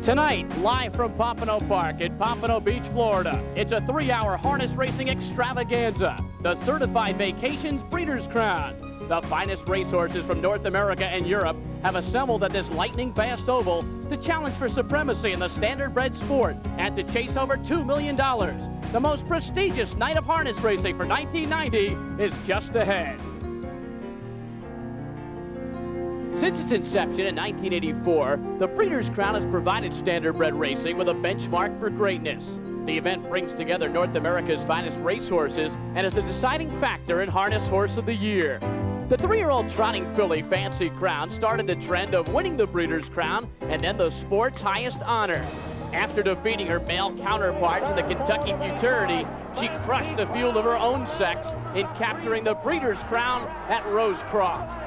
Tonight, live from Pompano Park in Pompano Beach, Florida, it's a 3-hour harness racing extravaganza, the Certified Vacations Breeders' Crown. The finest racehorses from North America and Europe have assembled at this lightning-fast oval to challenge for supremacy in the standardbred sport and to chase over $2 million. The most prestigious night of harness racing for 1990 is just ahead. Since its inception in 1984, the Breeders' Crown has provided standardbred racing with a benchmark for greatness. The event brings together North America's finest racehorses and is the deciding factor in Harness Horse of the Year. The 3-year-old trotting filly Fancy Crown started the trend of winning the Breeders' Crown and then the sport's highest honor. After defeating her male counterparts in the Kentucky Futurity, she crushed the field of her own sex in capturing the Breeders' Crown at Rosecroft.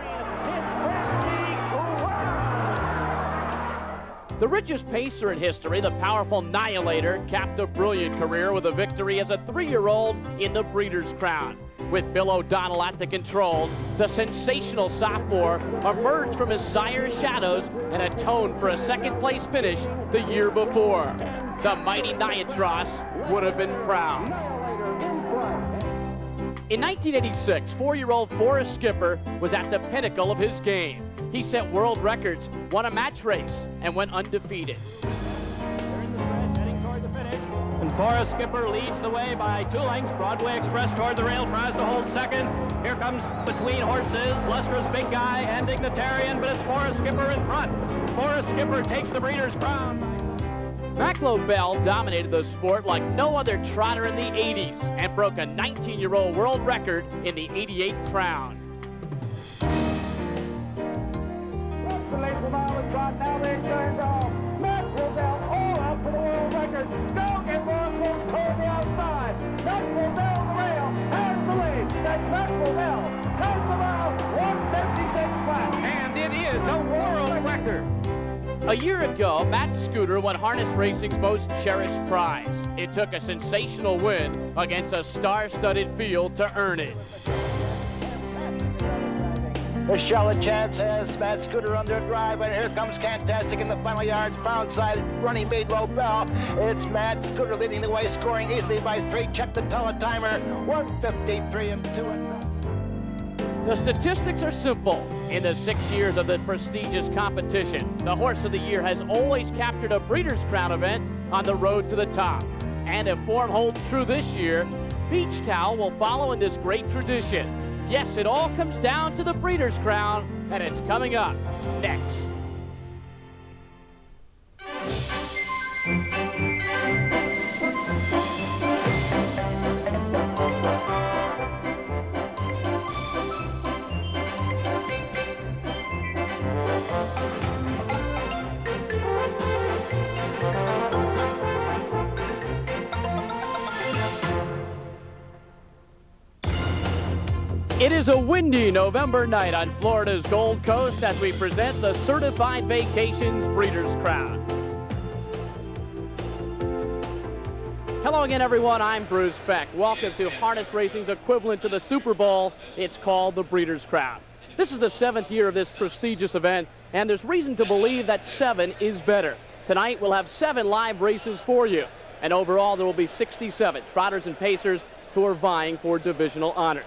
The richest pacer in history, the powerful Annihilator, capped a brilliant career with a victory as a 3-year-old in the Breeders' Crown. With Bill O'Donnell at the controls, the sensational sophomore emerged from his sire's shadows and atoned for a second-place finish the year before. The mighty Niatros would have been proud. In 1986, 4-year-old Forrest Skipper was at the pinnacle of his game. He set world records, won a match race, and went undefeated. They're in the stretch, heading toward the finish. And Forrest Skipper leads the way by 2 lengths. Broadway Express toward the rail, tries to hold second. Here comes between horses, lustrous big guy and Dignitarian, but it's Forrest Skipper in front. Forrest Skipper takes the Breeders' Crown. Maclo Bell dominated the sport like no other trotter in the 80s and broke a 19-year-old world record in the 88 Crown. The late for Mare Trot, now they've turned off. Macro Bell all out for the world record. Go get Roswell's toward the outside. Macro Bell the rail has the lead. That's Macro Bell. 10th the mile, 156 flat. And it is a world record. A year ago, Matt Scooter won harness racing's most cherished prize. It took a sensational win against a star-studded field to earn it. The Charlotte Chance has Matt Scooter under drive, and here comes Fantastic in the final yards, pound side, running Maclo Bell. It's Matt Scooter leading the way, scoring easily by 3. Check the teletimer, 153 and 2. The statistics are simple. In the 6 years of the prestigious competition, the Horse of the Year has always captured a Breeders' Crown event on the road to the top. And if form holds true this year, Beach Towel will follow in this great tradition. Yes, it all comes down to the Breeders' Crown, and it's coming up next. It is a windy November night on Florida's Gold Coast as we present the Certified Vacations Breeders' Crown. Hello again, everyone. I'm Bruce Beck. Welcome to harness racing's equivalent to the Super Bowl. It's called the Breeders' Crown. This is the 7th year of this prestigious event, and there's reason to believe that 7 is better. Tonight, we'll have 7 live races for you, and overall, there will be 67 trotters and pacers who are vying for divisional honors.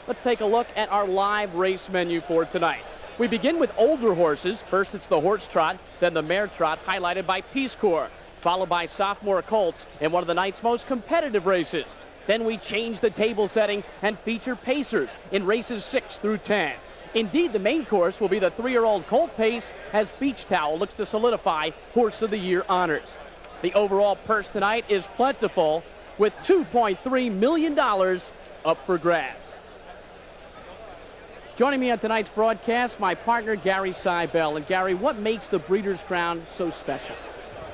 Let's take a look at our live race menu for tonight. We begin with older horses. First, it's the Horse Trot, then the Mare Trot, highlighted by Peace Corps, followed by sophomore colts in one of the night's most competitive races. Then we change the table setting and feature pacers in races 6 through 10. Indeed, the main course will be the 3-year-old colt pace as Beach Towel looks to solidify Horse of the Year honors. The overall purse tonight is plentiful with $2.3 million up for grabs. Joining me on tonight's broadcast, my partner, Gary Seibel. And Gary, what makes the Breeders' Crown so special?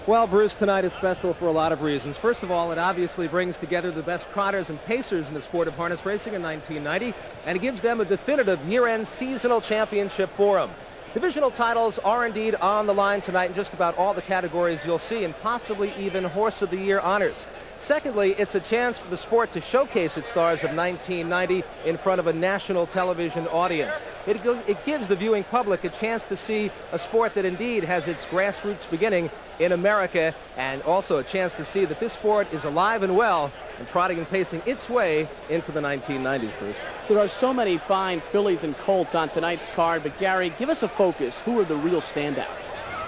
Well, Bruce, tonight is special for a lot of reasons. First of all, it obviously brings together the best trotters and pacers in the sport of harness racing in 1990, and it gives them a definitive year-end seasonal championship forum. Divisional titles are indeed on the line tonight in just about all the categories you'll see, and possibly even Horse of the Year honors. Secondly, it's a chance for the sport to showcase its stars of 1990 in front of a national television audience. It gives the viewing public a chance to see a sport that indeed has its grassroots beginning in America, and also a chance to see that this sport is alive and well and trotting and pacing its way into the 1990s, Bruce. There are so many fine fillies and colts on tonight's card, but Gary, give us a focus. Who are the real standouts?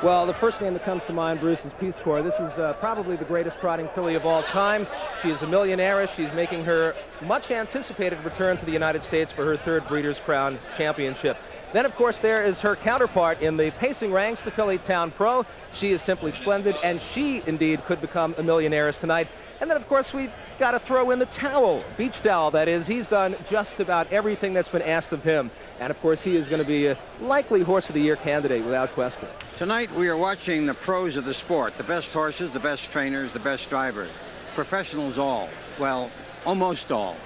Well, the first name that comes to mind, Bruce, is Peace Corps. This is probably the greatest trotting filly of all time. She is a millionaire. She's making her much anticipated return to the United States for her third Breeders' Crown Championship. Then, of course, there is her counterpart in the pacing ranks, the Filly Town Pro. She is simply splendid, and she indeed could become a millionaire tonight. And then, of course, we've got to throw in the Towel, Beach Towel, that is. He's done just about everything that's been asked of him. And, of course, he is going to be a likely Horse of the Year candidate without question. Tonight, we are watching the pros of the sport, the best horses, the best trainers, the best drivers. Professionals all. Well, almost all.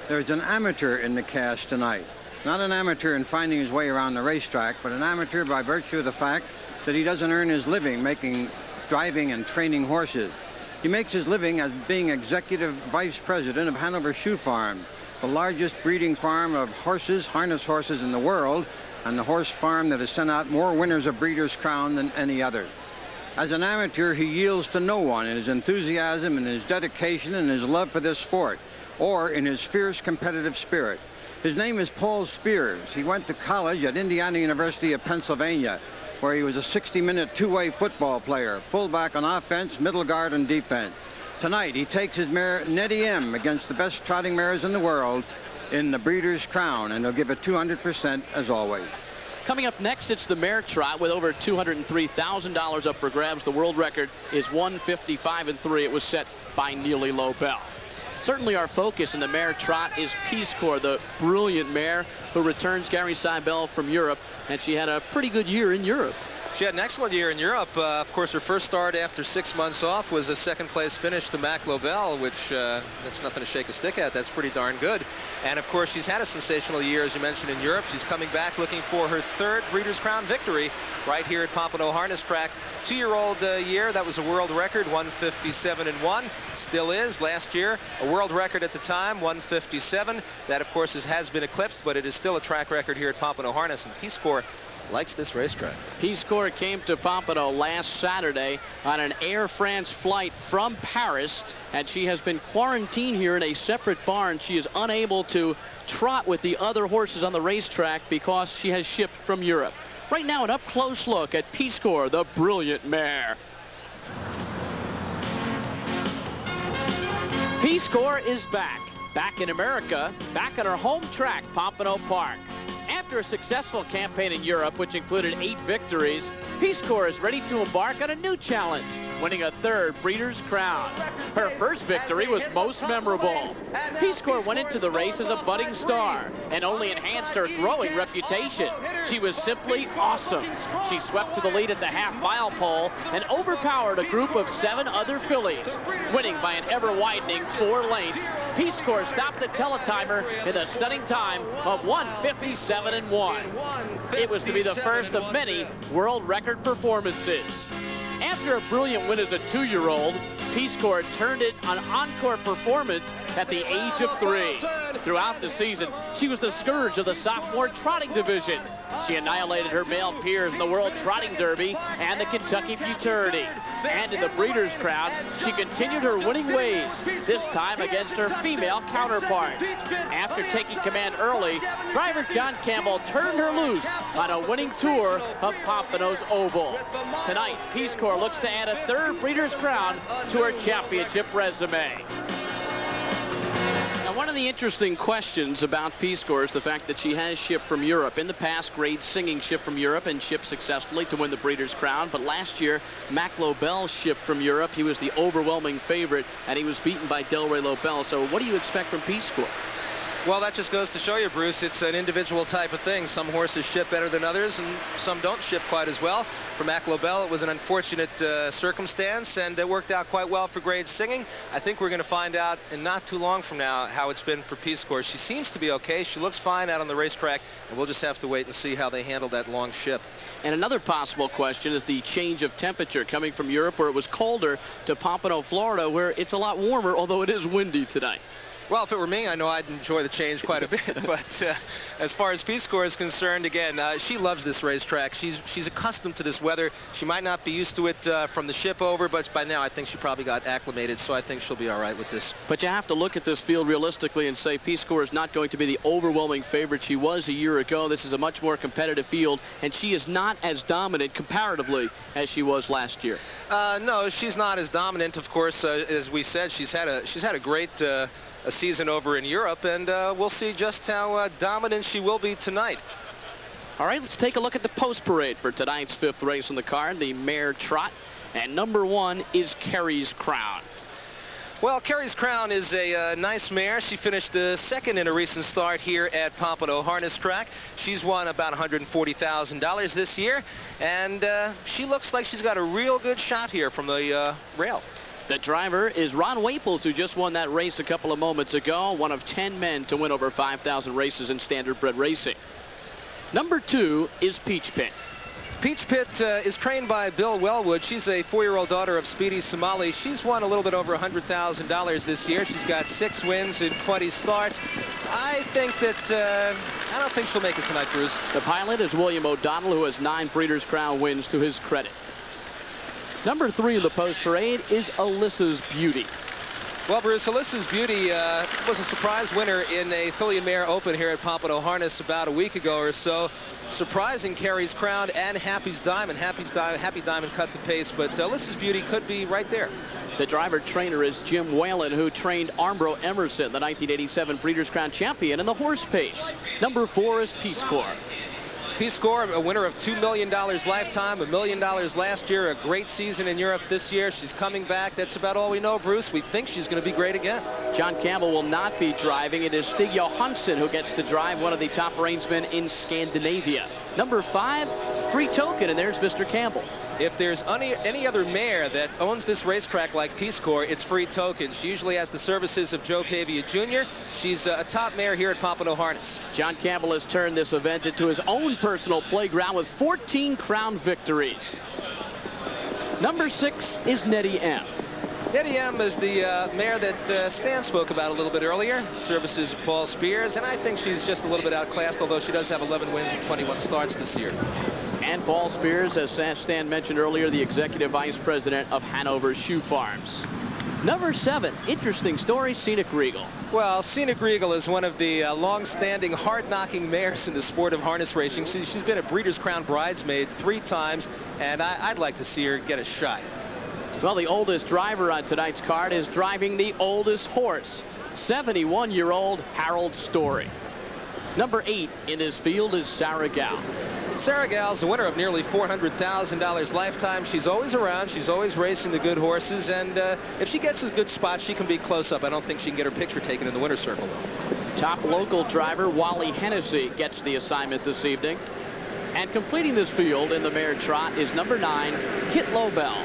There's an amateur in the cast tonight. Not an amateur in finding his way around the racetrack, but an amateur by virtue of the fact that he doesn't earn his living driving and training horses. He makes his living as being executive vice president of Hanover Shoe Farm, the largest breeding farm of horses, harness horses in the world, and the horse farm that has sent out more winners of Breeders' Crown than any other. As an amateur, he yields to no one in his enthusiasm and his dedication and his love for this sport, or in his fierce competitive spirit. His name is Paul Spears. He went to college at Indiana University of Pennsylvania, where he was a 60-minute two-way football player, fullback on offense, middle guard, and defense. Tonight, he takes his mare, Nettie M, against the best trotting mares in the world in the Breeders' Crown, and he'll give it 200% as always. Coming up next, it's the Mare Trot with over $203,000 up for grabs. The world record is 155-3. It was set by Neely Lobel. Certainly our focus in the Mare Trot is Peace Corps, the brilliant mare who returns Gary Seibel from Europe, and she had a pretty good year in Europe. She had an excellent year in Europe. Of course, her first start after 6 months off was a second-place finish to Mac Lobel, which that's nothing to shake a stick at. That's pretty darn good. And, of course, she's had a sensational year, as you mentioned, in Europe. She's coming back looking for her third Breeders' Crown victory right here at Pompano Harness Track. 2-year-old year, that was a world record, 157-1. Still is. Last year, a world record at the time, 157. That, of course, has been eclipsed, but it is still a track record here at Pompano Harness. And Peace Corps likes this racetrack. Peace Corps came to Pompano last Saturday on an Air France flight from Paris, and she has been quarantined here in a separate barn. She is unable to trot with the other horses on the racetrack because she has shipped from Europe. Right now, an up-close look at Peace Corps, the brilliant mare. Peace Corps is back in America, back at her home track, Pompano Park. After a successful campaign in Europe, which included 8 victories, Peace Corps is ready to embark on a new challenge, winning a third Breeders' Crown. Her first victory was most memorable. Peace Corps went into the race as a budding star and only enhanced her growing reputation. She was simply awesome. She swept to the lead at the half-mile pole and overpowered a group of 7 other fillies. Winning by an ever-widening 4 lengths, Peace Corps stopped the teletimer in the stunning time of 157-1. It was to be the first of many world record performances. After a brilliant win as a 2-year-old, Peace Corps turned it an encore performance at the age of 3. Throughout the season, she was the scourge of the sophomore trotting division. She annihilated her male peers in the World Trotting Derby and the Kentucky Futurity. And in the Breeders' Crown, she continued her winning ways, this time against her female counterpart. After taking command early, driver John Campbell turned her loose on a winning tour of Pompano's Oval. Tonight, Peace Corps looks to add a third Breeders' Crown to her championship resume. Now, one of the interesting questions about Peace Corps is the fact that she has shipped from Europe. In the past, grade singing shipped from Europe and shipped successfully to win the Breeders' Crown. But last year, Mac Lobel shipped from Europe. He was the overwhelming favorite, and he was beaten by Delray Lobel. So what do you expect from Peace Corps? Well, that just goes to show you, Bruce, it's an individual type of thing. Some horses ship better than others, and some don't ship quite as well. For Mac Lobel, it was an unfortunate circumstance, and it worked out quite well for Grade Singing. I think we're going to find out in not too long from now how it's been for Peace Corps. She seems to be okay. She looks fine out on the racetrack, and we'll just have to wait and see how they handle that long ship. And another possible question is the change of temperature coming from Europe, where it was colder, to Pompano, Florida, where it's a lot warmer, although it is windy tonight. Well, if it were me, I know I'd enjoy the change quite a bit. But as far as Peace Corps is concerned, again, she loves this racetrack. She's accustomed to this weather. She might not be used to it from the ship over, but by now I think she probably got acclimated, so I think she'll be all right with this. But you have to look at this field realistically and say Peace Corps is not going to be the overwhelming favorite she was a year ago. This is a much more competitive field, and she is not as dominant comparatively as she was last year. No, she's not as dominant. Of course, as we said, she's had a great a season over in Europe, and we'll see just how dominant she will be tonight. All right, let's take a look at the post parade for tonight's 5th race on the card, the Mare Trot, and number 1 is Carrie's Crown. Well, Carrie's Crown is a nice mare. She finished second in a recent start here at Pompano Harness Track. She's won about $140,000 this year, and she looks like she's got a real good shot here from the rail. The driver is Ron Waples, who just won that race a couple of moments ago, one of 10 men to win over 5,000 races in standard bred racing. Number 2 is Peach Pit. Peach Pit is trained by Bill Wellwood. She's a 4-year-old daughter of Speedy Somali. She's won a little bit over $100,000 this year. She's got 6 wins in 20 starts. I don't think she'll make it tonight, Bruce. The pilot is William O'Donnell, who has 9 Breeders' Crown wins to his credit. Number 3 of the post parade is Alyssa's Beauty. Well, Bruce, Alyssa's Beauty was a surprise winner in a filly and mare open here at Pompano Harness about a week ago or so, surprising Carrie's Crown and Happy's Diamond. Happy Diamond cut the pace, but Alyssa's Beauty could be right there. The driver trainer is Jim Whalen, who trained Armbro Emerson, the 1987 Breeders' Crown champion in the horse pace. Number 4 is Peace Corps. Peace Corps, a winner of $2 million lifetime, $1 million last year, a great season in Europe this year. She's coming back. That's about all we know, Bruce. We think she's going to be great again. John Campbell will not be driving. It is Stig Johansson who gets to drive, one of the top reinsmen in Scandinavia. Number 5, Free Token, and there's Mr. Campbell. If there's any other mare that owns this racetrack like Peace Corps, it's Free Token. She usually has the services of Joe Pavia Jr. She's a top mare here at Pompano Harness. John Campbell has turned this event into his own personal playground with 14 crown victories. Number 6 is Nettie M. Nettie M is the mare that Stan spoke about a little bit earlier. Services of Paul Spears, and I think she's just a little bit outclassed, although she does have 11 wins and 21 starts this year. And Paul Spears, as Stan mentioned earlier, the executive vice president of Hanover Shoe Farms. Number 7, interesting story, Scenic Regal. Well, Scenic Regal is one of the long-standing, hard-knocking mares in the sport of harness racing. She's been a Breeders' Crown bridesmaid 3 times, and I'd like to see her get a shot. Well, the oldest driver on tonight's card is driving the oldest horse, 71-year-old Harold Story. Number 8 in his field is Sarah Gal. Sarah Gal's the winner of nearly $400,000 lifetime. She's always around. She's always racing the good horses. And if she gets a good spot, she can be close up. I don't think she can get her picture taken in the winner's circle, though. Top local driver Wally Hennessy gets the assignment this evening. And completing this field in the Mare Trot is number 9, Kit Lobel.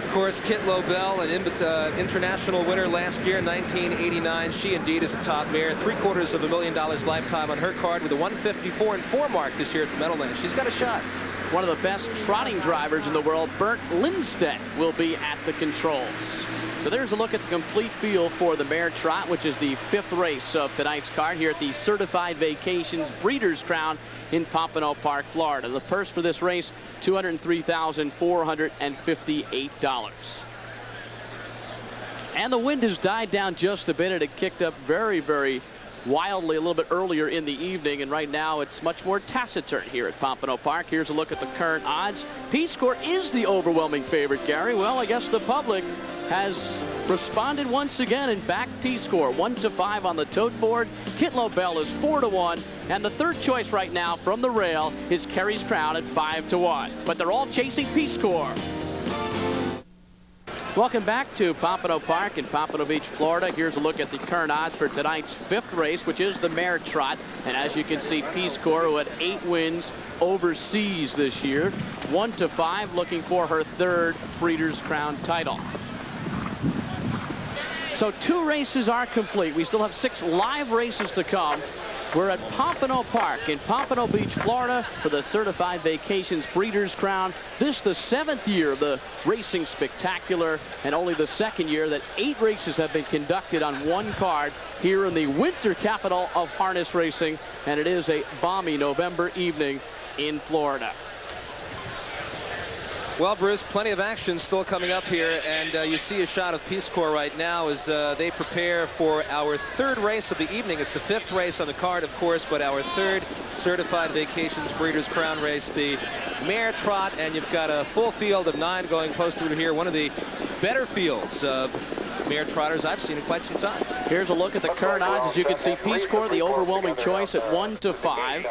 Of course, Kit Lobel, an international winner last year, 1989. She indeed is a top mare. $750,000 lifetime on her card with a 154-4 mark this year at the Meadowlands. She's got a shot. One of the best trotting drivers in the world, Bert Lindstedt, will be at the controls. So there's a look at the complete field for the Mare Trot, which is the 5th race of tonight's card here at the Certified Vacations Breeders' Crown in Pompano Park, Florida. The purse for this race, $203,458. And the wind has died down just a bit, and it kicked up very, very wildly a little bit earlier in the evening, and right now it's much more taciturn here at Pompano Park. Here's a look at the current odds. Peace Corps is the overwhelming favorite, Gary. Well, I guess the public has responded once again and backed Peace Corps 1-5 on the tote board. Kit Lobel is 4-1, and the third choice right now from the rail is Carrie's Crown at 5-1. But they're all chasing Peace Corps. Welcome back to Pompano Park in Pompano Beach, Florida. Here's a look at the current odds for tonight's 5th race, which is the Mare Trot. And as you can see, Peace Corps, who had 8 wins overseas this year, 1-5, looking for her 3rd Breeders' Crown title. So 2 races are complete. We still have 6 live races to come. We're at Pompano Park in Pompano Beach, Florida for the Certified Vacations Breeders' Crown. This the 7th year of the Racing Spectacular, and only the 2nd year that 8 races have been conducted on one card here in the winter capital of harness racing. And it is a balmy November evening in Florida. Well, Bruce, plenty of action still coming up here, and you see a shot of Peace Corps right now as they prepare for our 3rd race of the evening. It's the 5th race on the card, of course, but our 3rd Certified Vacations Breeders' Crown race, the Mare Trot, and you've got a full field of 9 going posted here. One of the better fields of Mare Trotters I've seen in quite some time. Here's a look at the current odds. As you can see, Peace Corps, the overwhelming choice at 1-5.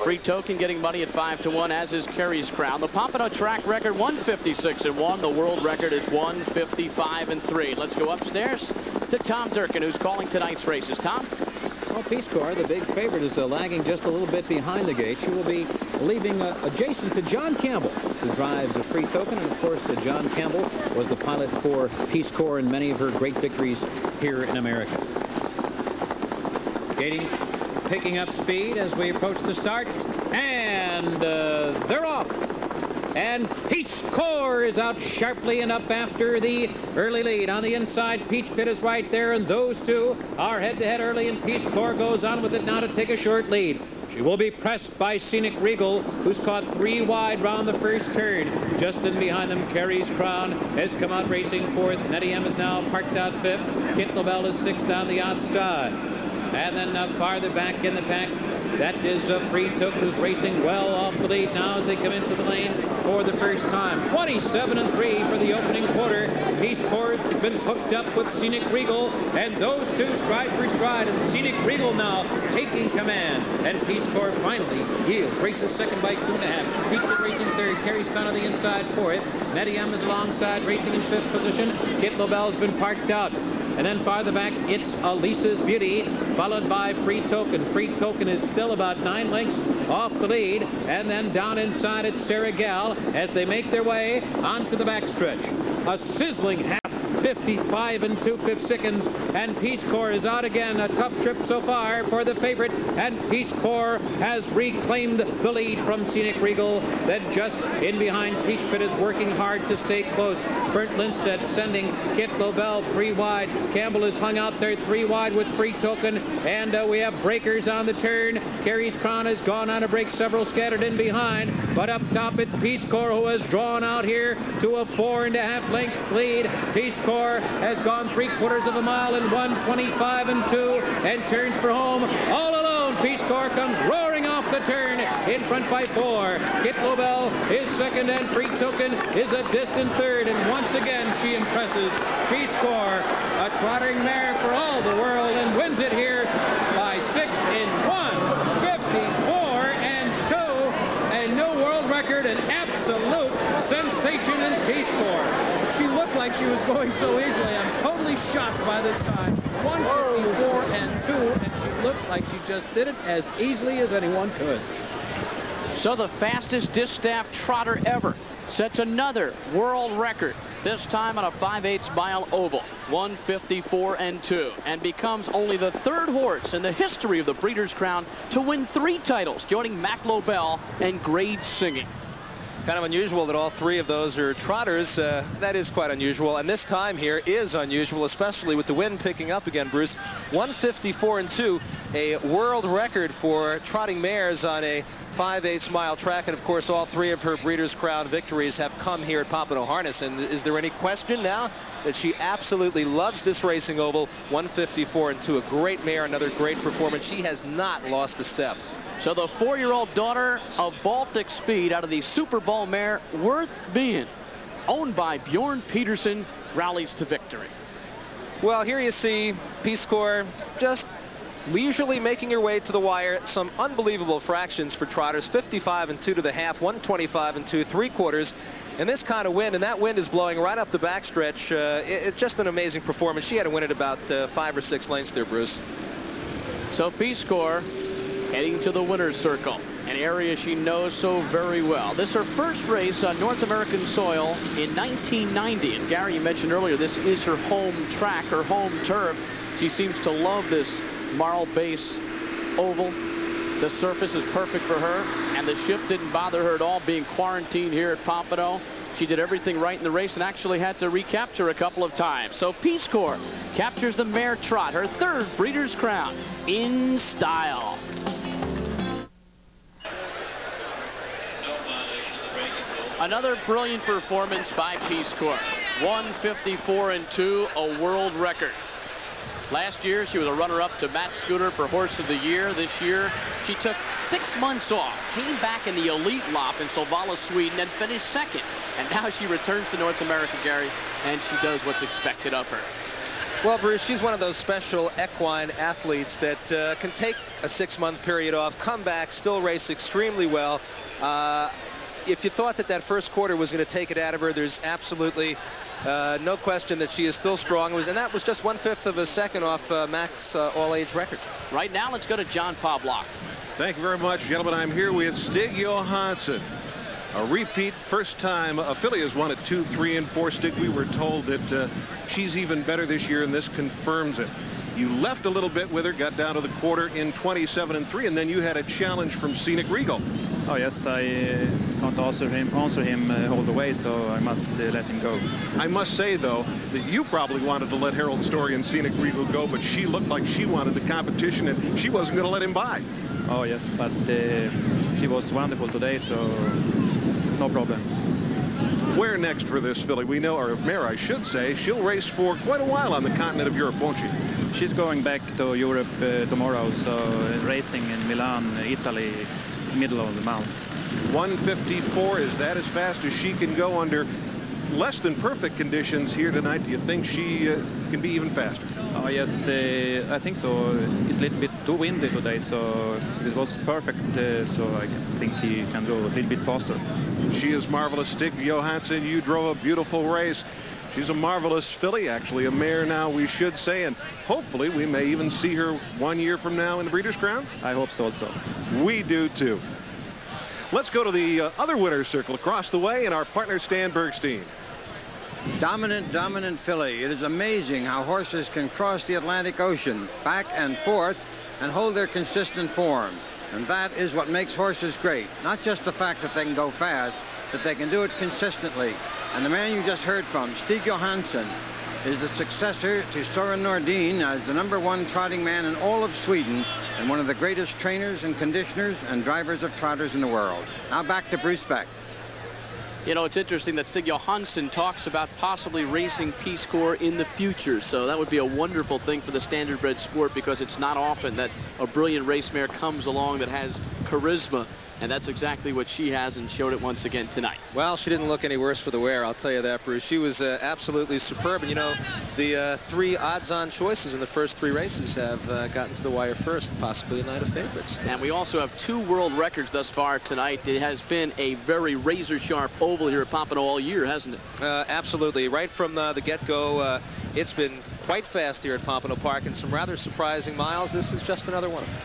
Free Token getting money at 5-1, as is Carey's Crown. The Pompano track record, 156-1. The world record is 155-3. Let's go upstairs to Tom Durkin, who's calling tonight's races. Tom? Well, Peace Corps, the big favorite, is lagging just a little bit behind the gate. She will be leaving adjacent to John Campbell, who drives a Free Token. And, of course, John Campbell was the pilot for Peace Corps in many of her great victories here in America. Gating, picking up speed as we approach the start. And they're off. And Peace Corps is out sharply and up after the early lead. On the inside, Peach Pit is right there, and those two are head-to-head early, and Peace Corps goes on with it now to take a short lead. She will be pressed by Scenic Regal, who's caught 3 wide round the first turn. Just in behind them, Carey's Crown has come out racing 4th. Nettie M is now parked out 5th. Kit Lobel is 6th down the outside. And then farther back in the pack, that is Free Token, who's racing well off the lead now as they come into the lane for the first time. 27-3 for the opening quarter. Peace Corps has been hooked up with Scenic Regal, and those two stride for stride, and Scenic Regal now taking command. And Peace Corps finally yields. Races second by 2.5. Peach Pit racing 3rd. Carey's Crown on the inside 4th. Nettie M is alongside, racing in 5th position. Kit Lobel's been parked out. And then farther back, it's Elisa's Beauty, followed by Free Token. Free Token is still about 9 lengths off the lead. And then down inside, it's Sarah Gal as they make their way onto the backstretch. A sizzling half, 55 2/5 seconds, and Peace Corps is out again. A tough trip so far for the favorite, and Peace Corps has reclaimed the lead from Scenic Regal. Then just in behind, Peach Pit is working hard to stay close. Bernd Lindstedt sending Kit Lobel 3 wide. Campbell is hung out there 3 wide with Free Token, and we have breakers on the turn. Carey's Crown has gone on a break, several scattered in behind, but up top it's Peace Corps who has drawn out here to a 4.5 length lead. Peace Corps has gone 3/4 of a mile in 1:25 2 and turns for home all alone. Peace Corps comes roaring off the turn in front by 4. Kit Lobel is 2nd, and Free Token is a distant 3rd, and once again she impresses. Peace Corps, a trotting mare for all the world, and wins it here by 6 in 1:54 2. A new world record, an absolute sensation in Peace Corps. She looked like she was going so easily. I'm totally shocked by this time. 1:54 2, and she looked like she just did it as easily as anyone could. So the fastest distaff trotter ever sets another world record, this time on a 5/8 mile oval, 1:54 2, and becomes only the 3rd horse in the history of the Breeders' Crown to win 3 titles, joining Mac Lobel and Grade Singing. Kind of unusual that all 3 of those are trotters. That is quite unusual, and this time here is unusual, especially with the wind picking up again, Bruce. 1:54 2, a world record for trotting mares on a 5/8 mile track, and of course all 3 of her Breeders' Crown victories have come here at Pompano Harness. And is there any question now that she absolutely loves this racing oval? 1:54 2, a great mare, another great performance. She has not lost a step. So the 4-year-old daughter of Baltic Speed out of the Super Bowl mare Worth Being, owned by Bjorn Peterson, rallies to victory. Well, here you see Peace Corps just leisurely making her way to the wire. Some unbelievable fractions for trotters. 55 2 to the half, 125 2 3/4. in this kind of wind, and that wind is blowing right up the backstretch. It's just an amazing performance. She had to win it about 5 or 6 lengths there, Bruce. So Peace Corps heading to the winner's circle, an area she knows so very well. This is her first race on North American soil in 1990. And Gary, you mentioned earlier, this is her home track, her home turf. She seems to love this Marl Base oval. The surface is perfect for her, and the shift didn't bother her at all being quarantined here at Pompano. She did everything right in the race and actually had to recapture a couple of times. So Peace Corps captures the Mare Trot, her 3rd Breeders' Crown in style. Another brilliant performance by Peace Corps. 154-2, a world record. Last year, she was a runner-up to Matt Scooter for Horse of the Year. This year, she took 6 months off, came back in the elite lop in Solvalla, Sweden, and finished 2nd. And now she returns to North America, Gary, and she does what's expected of her. Well, Bruce, she's one of those special equine athletes that can take a 6-month period off, come back, still race extremely well. If you thought that that first quarter was going to take it out of her, there's absolutely no question that she is still strong. And that was just 1/5 of a second off Mac's all-age record. Right now, let's go to John Pavlak. Thank you very much, gentlemen. I'm here with Stig Johansson. A repeat, first time a filly has won at 2, 3, and 4. Stig, we were told that she's even better this year, and this confirms it. You left a little bit with her, got down to the quarter in 27-3, and then you had a challenge from Scenic Regal. Oh yes, I can't answer him all the way, so I must let him go. I must say, though, that you probably wanted to let Harold Story and Scenic Regal go, but she looked like she wanted the competition, and she wasn't going to let him by. Oh yes, but she was wonderful today, so no problem. Where next for this filly? We know, or mare, I should say, she'll race for quite a while on the continent of Europe, won't she? She's going back to Europe tomorrow, so racing in Milan, Italy, middle of the month. 154, is that as fast as she can go under less than perfect conditions here tonight? Do you think she can be even faster? Oh yes, I think so. It's a little bit too windy today, so it was perfect, so I think he can go a little bit faster. She is marvelous. Stig Johansson, you drove a beautiful race. She's a marvelous filly, actually a mare now, we should say, and hopefully we may even see her 1 year from now in the Breeders' Crown. I hope so also. We do too. Let's go to the other winner's circle across the way, and our partner Stan Bergstein. Dominant filly. It is amazing how horses can cross the Atlantic Ocean back and forth and hold their consistent form. And that is what makes horses great. Not just the fact that they can go fast, but they can do it consistently. And the man you just heard from, Stig Johansson, is the successor to Soren Nordin as the #1 trotting man in all of Sweden and one of the greatest trainers and conditioners and drivers of trotters in the world. Now back to Bruce Beck. You know, it's interesting that Stig Johansson talks about possibly racing Peace Corps in the future. So that would be a wonderful thing for the standardbred sport, because it's not often that a brilliant race mare comes along that has charisma. And that's exactly what she has, and showed it once again tonight. Well, she didn't look any worse for the wear, I'll tell you that, Bruce. She was absolutely superb. And, you know, the 3 odds-on choices in the first 3 races have gotten to the wire first, possibly a night of favorites. And we also have 2 world records thus far tonight. It has been a very razor-sharp oval here at Pompano all year, hasn't it? Absolutely. Right from the get-go, it's been quite fast here at Pompano Park, and some rather surprising miles. This is just another one of them.